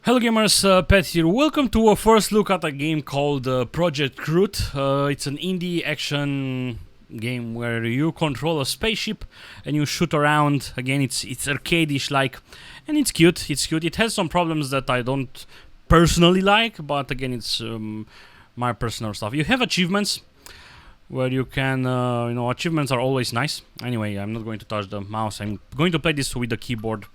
Hello gamers, Pet here. Welcome to a first look at a game called Project Groot. It's an indie action game where you control a spaceship and you shoot around. Again, it's arcade-ish like, and it's cute. It's cute. It has some problems that I don't personally like, but again, it's my personal stuff. You have achievements where you can, achievements are always nice. Anyway, I'm not going to touch the mouse. I'm going to play this with the keyboard.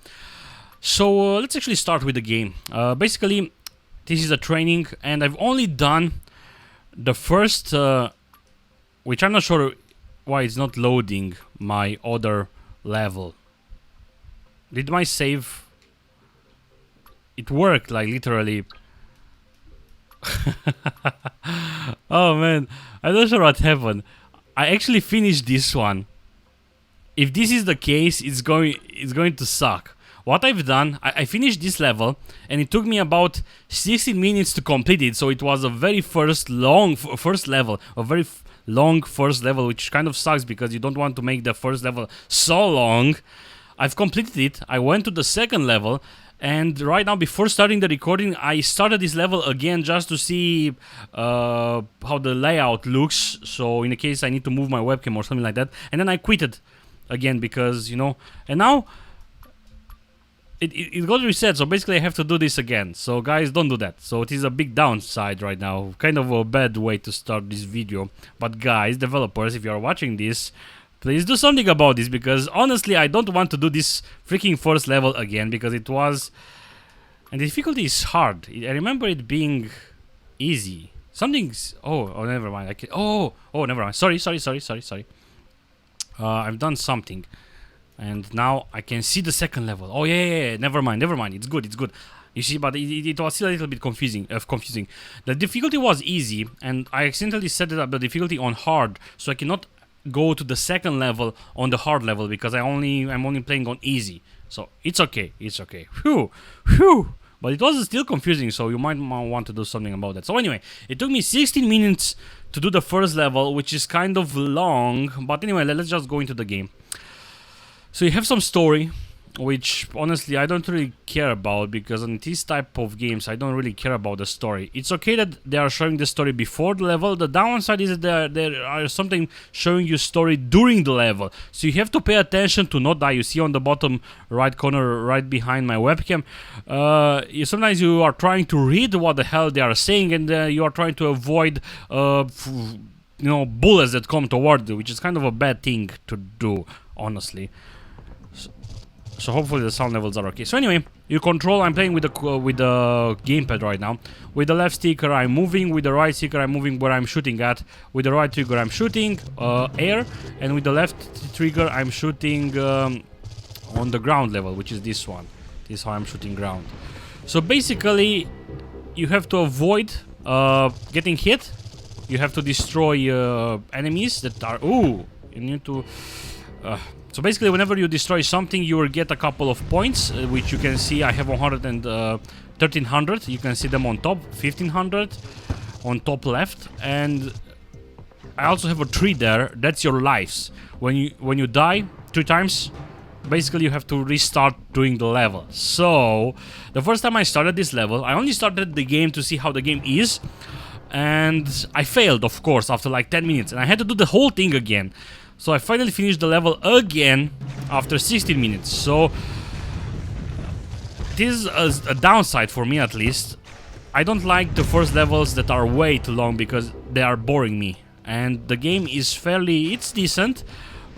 So let's actually start with the game. Basically, this is a training, and I've only done the first, which I'm not sure why it's not loading my other level. Did my save? It worked, like literally. Oh man, I'm not sure what happened. I actually finished this one. If this is the case, it's going to suck. What I've done, I finished this level, and it took me about 16 minutes to complete it, so it was a very long first level, which kind of sucks because you don't want to make the first level so long. I've completed it, I went to the second level, and right now, before starting the recording, I started this level again just to see how the layout looks, so in the case I need to move my webcam or something like that, and then I quitted again because, and now it got reset, so basically I have to do this again. So guys, don't do that. So it is a big downside right now, kind of a bad way to start this video. But guys, developers, if you are watching this, please do something about this, because honestly I don't want to do this freaking first level again, because it was, and the difficulty is hard. I remember it being easy. Something's, oh never mind. Never mind. Sorry. I've done something. And now I can see the second level. Oh yeah. Never mind. It's good. You see, but it was still a little bit confusing. The difficulty was easy, and I accidentally set it up the difficulty on hard, so I cannot go to the second level on the hard level because I'm only playing on easy. So it's okay. Phew. But it was still confusing, so you might want to do something about that. So anyway, it took me 16 minutes to do the first level, which is kind of long. But anyway, let's just go into the game. So you have some story, which honestly I don't really care about, because on this type of games I don't really care about the story. It's okay that they are showing the story before the level. The downside is that there are something showing you story during the level, so you have to pay attention to not die. You see on the bottom right corner, right behind my webcam, sometimes you are trying to read what the hell they are saying, and you are trying to avoid bullets that come toward you, which is kind of a bad thing to do, honestly. So hopefully the sound levels are okay. So anyway, you control. I'm playing with the gamepad right now. With the left sticker I'm moving. With the right sticker I'm moving where I'm shooting at. With the right trigger I'm shooting air, and with the left trigger I'm shooting on the ground level, which is this one. This is how I'm shooting ground. So basically, you have to avoid getting hit. You have to destroy enemies that are. Ooh, you need to. So basically, whenever you destroy something, you will get a couple of points, which you can see. I have 100 and 1300. You can see them on top. 1500 on top left, and I also have a 3 there. That's your lives. When you die 3 times, basically you have to restart doing the level. So the first time I started this level, I only started the game to see how the game is, and I failed, of course, after like 10 minutes, and I had to do the whole thing again. So I finally finished the level again after 16 minutes. So this is a downside for me, at least. I don't like the first levels that are way too long because they are boring me. And the game is it's decent,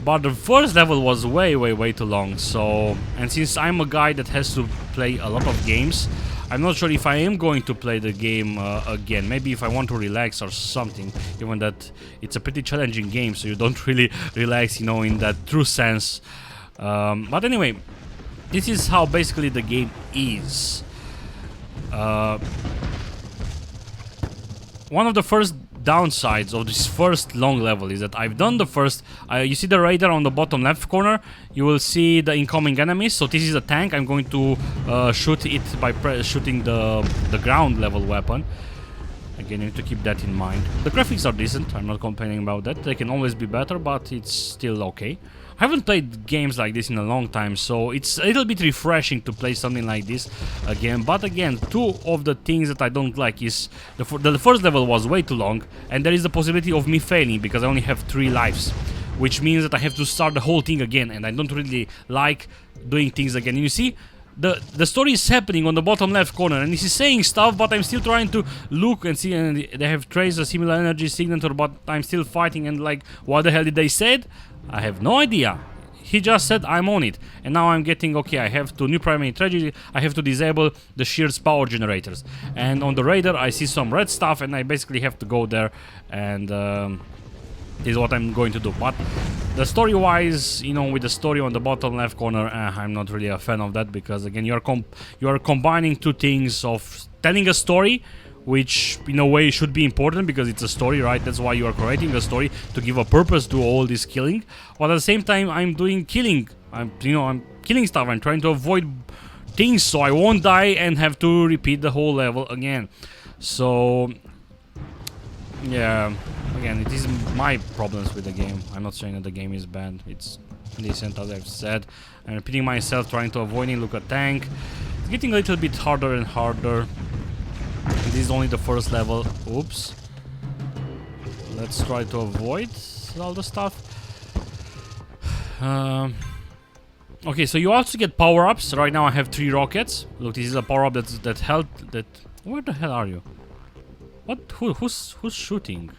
but the first level was way too long. So, and since I'm a guy that has to play a lot of games, I'm not sure if I am going to play the game again. Maybe if I want to relax or something, even that it's a pretty challenging game, so you don't really relax, in that true sense. But anyway, this is how basically the game is. One of the first downsides of this first long level is that I've done the first. You see the radar on the bottom left corner. You will see the incoming enemies. So this is a tank. I'm going to shoot it by shooting the ground level weapon. Again, you need to keep that in mind. The graphics are decent, I'm not complaining about that. They can always be better, but it's still okay. I haven't played games like this in a long time, so it's a little bit refreshing to play something like this again. But again, two of the things that I don't like is the first level was way too long, and there is the possibility of me failing because I only have 3 lives, which means that I have to start the whole thing again, and I don't really like doing things again. And you see, the story is happening on the bottom left corner, and he's saying stuff, but I'm still trying to look and see, and they have traced a similar energy signature, but I'm still fighting, and like, what the hell did they say? I have no idea. He just said I'm on it, and now I'm getting, okay, I have to, new primary tragedy, I have to disable the Shear's power generators. And on the radar I see some red stuff, and I basically have to go there, and is what I'm going to do. But the story wise, you know, with the story on the bottom left corner, I'm not really a fan of that, because again, you are combining two things of telling a story, which in a way should be important because it's a story, right? That's why you are creating a story, to give a purpose to all this killing. But at the same time, I'm doing killing. I'm killing stuff. I'm trying to avoid things so I won't die and have to repeat the whole level again. So yeah, again, it is my problems with the game. I'm not saying that the game is bad. It's decent, as I've said. I'm repeating myself, trying to avoid it. Look at tank. It's getting a little bit harder and harder. This is only the first level. Oops. Let's try to avoid all the stuff. Okay, so you also get power-ups. Right now I have 3 rockets. Look, this is a power-up that helped. Where the hell are you? What? Who's shooting?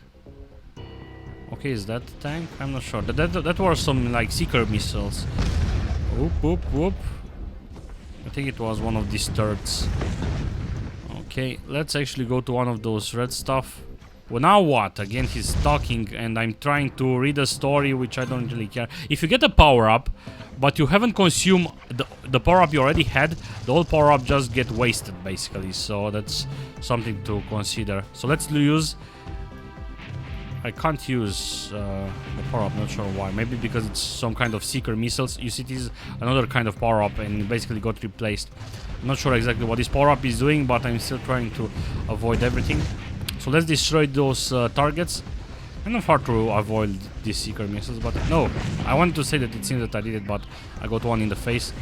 Okay, is that the tank? I'm not sure. That were some like seeker missiles. Whoop whoop whoop. I think it was one of these turrets. Okay, let's actually go to one of those red stuff. Well, now what? Again, he's talking, and I'm trying to read a story, which I don't really care. If you get a power-up, but you haven't consumed the power-up you already had, the whole power-up just get wasted, basically. So that's something to consider. So let's use... I can't use the power-up, not sure why. Maybe because it's some kind of seeker missiles. You see, this is another kind of power-up, and it basically got replaced. I'm not sure exactly what this power-up is doing, but I'm still trying to avoid everything. So let's destroy those targets. Kind of hard to avoid these seeker missiles, but no. I wanted to say that it seems that I did it, but I got one in the face.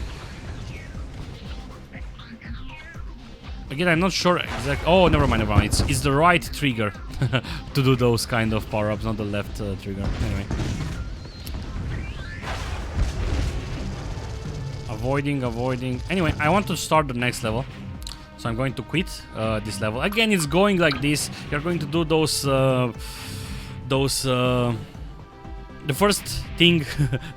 Again, I'm not sure exactly. Oh, never mind, never mind. It's the right trigger to do those kind of power-ups, not the left trigger. Anyway. Avoiding. Anyway, I want to start the next level. So I'm going to quit this level. Again, it's going like this. You're going to do the first thing,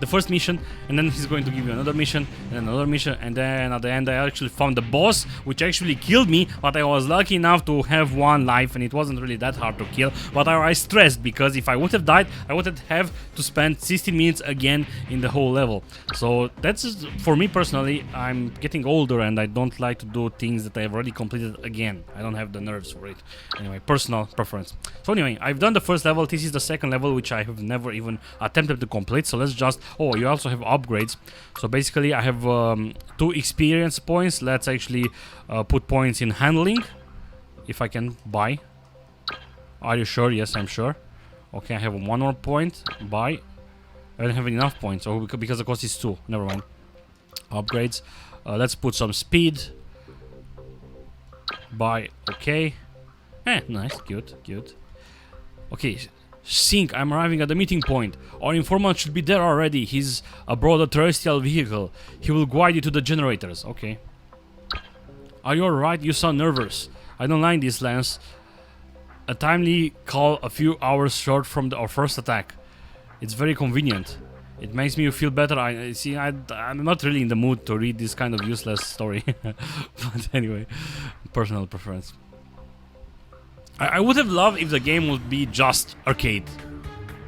the first mission, and then he's going to give you another mission, and another mission, and then at the end I actually found the boss, which actually killed me, but I was lucky enough to have 1 life, and it wasn't really that hard to kill, but I stressed, because if I would have died, I would have to spend 16 minutes again in the whole level. So that's, for me personally, I'm getting older, and I don't like to do things that I've already completed again. I don't have the nerves for it. Anyway, personal preference. So anyway, I've done the first level. This is the second level, which I have never even attempted to complete. So let's just... Oh, you also have upgrades. So basically I have 2 experience points. Let's actually put points in handling, if I can buy. Are you sure? Yes, I'm sure. Okay, I have 1 more point. Buy. I don't have enough points. Oh, because the cost is 2. Never mind. Upgrades. Let's put some speed. Buy. Okay. Nice. Cute. Okay. Sync, I'm arriving at the meeting point. Our informant should be there already. He's aboard a terrestrial vehicle. He will guide you to the generators. Okay. Are you alright? You sound nervous. I don't like this, Lance. A timely call a few hours short from our first attack. It's very convenient. It makes me feel better. I'm not really in the mood to read this kind of useless story. But anyway, personal preference. I would have loved if the game would be just arcade,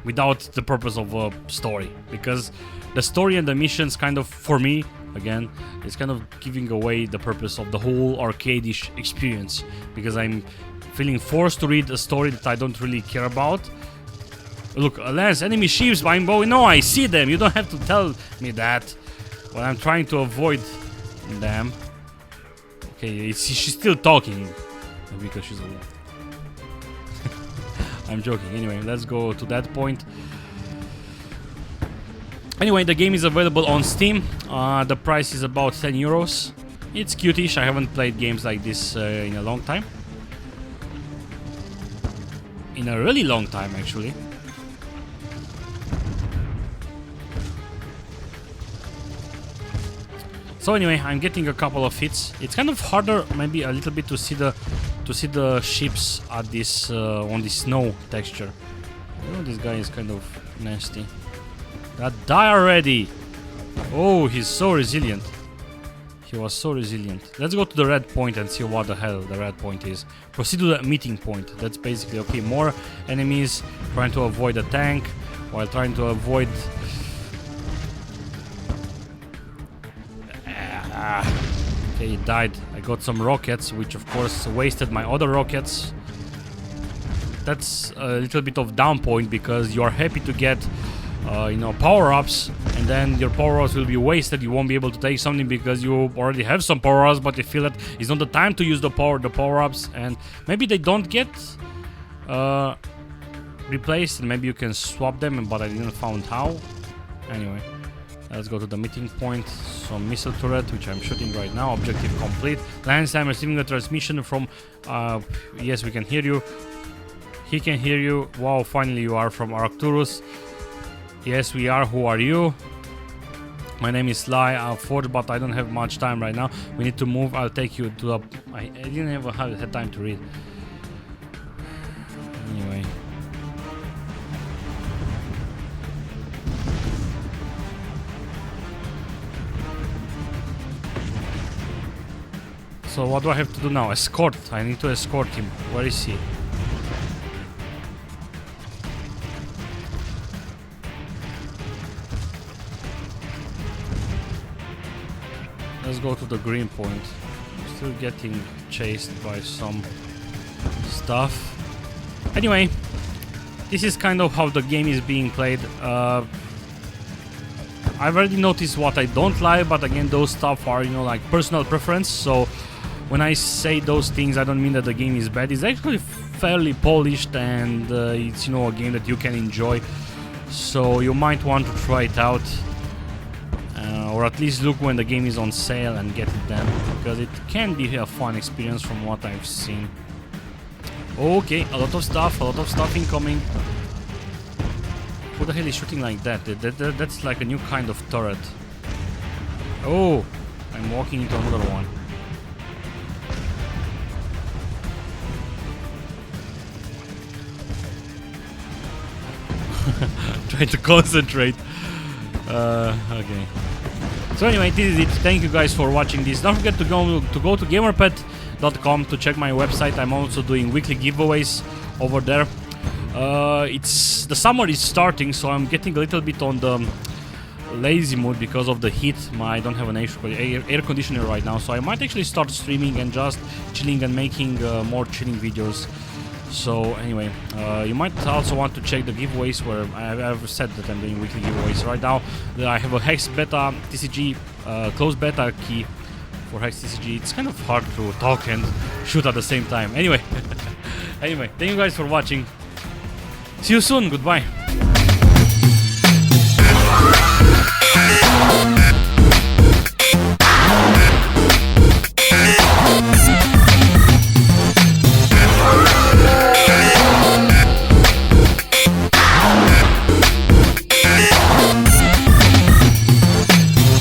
without the purpose of a story, because the story and the missions kind of, for me, again, it's kind of giving away the purpose of the whole arcade-ish experience, because I'm feeling forced to read a story that I don't really care about. Look, Lance, enemy ships behind Bowie. No, I see them. You don't have to tell me that when I'm trying to avoid them. Okay, she's still talking because she's a... I'm joking. Anyway, let's go to that point. Anyway, the game is available on Steam. The price is about 10 euros. It's cutish. I haven't played games like this in a long time. In a really long time, actually. So anyway, I'm getting a couple of hits. It's kind of harder, maybe a little bit, to see the ships at this on this snow texture. You know, this guy is kind of nasty. Die already! Oh, he's so resilient. He was so resilient. Let's go to the red point and see what the hell the red point is. Proceed to the meeting point. That's basically okay. More enemies trying to avoid a tank while trying to avoid. Okay, he died. I got some rockets, which of course wasted my other rockets. That's a little bit of down point because you are happy to get, you know, power-ups, and then your power-ups will be wasted. You won't be able to take something because you already have some power-ups, but you feel that it's not the time to use the power-ups, and maybe they don't get replaced, and maybe you can swap them, but I didn't find how. Anyway. Let's go to the meeting point. Some missile turret, which I'm shooting right now. Objective complete. Lance, I'm receiving a transmission from... yes, we can hear you. He can hear you. Wow, finally you are from Arcturus. Yes, we are. Who are you? My name is Sly Forge, but I don't have much time right now. We need to move. I'll take you to the... I didn't ever have time to read. Anyway. So what do I have to do now? Escort. I need to escort him. Where is he? Let's go to the green point. I'm still getting chased by some stuff. Anyway, this is kind of how the game is being played. I've already noticed what I don't like, but again, those stuff are, you know, like personal preference. So when I say those things, I don't mean that the game is bad. It's actually fairly polished, and it's, you know, a game that you can enjoy. So you might want to try it out, or at least look when the game is on sale and get it then, because it can be a fun experience from what I've seen. Okay, a lot of stuff incoming. Who the hell is shooting like that? That's like a new kind of turret. Oh, I'm walking into another one. Trying to concentrate. Okay. So anyway, this is it. Thank you guys for watching this. Don't forget to go to gamerpet.com to check my website. I'm also doing weekly giveaways over there. It's the summer is starting, so I'm getting a little bit on the lazy mood because of the heat. I don't have an air conditioner right now, so I might actually start streaming and just chilling and making more chilling videos. So anyway, you might also want to check the giveaways where I've said that I'm doing weekly giveaways. Right now I have a Hex Beta TCG closed beta key for Hex TCG. It's kind of hard to talk and shoot at the same time. Anyway, anyway, thank you guys for watching. See you soon. Goodbye.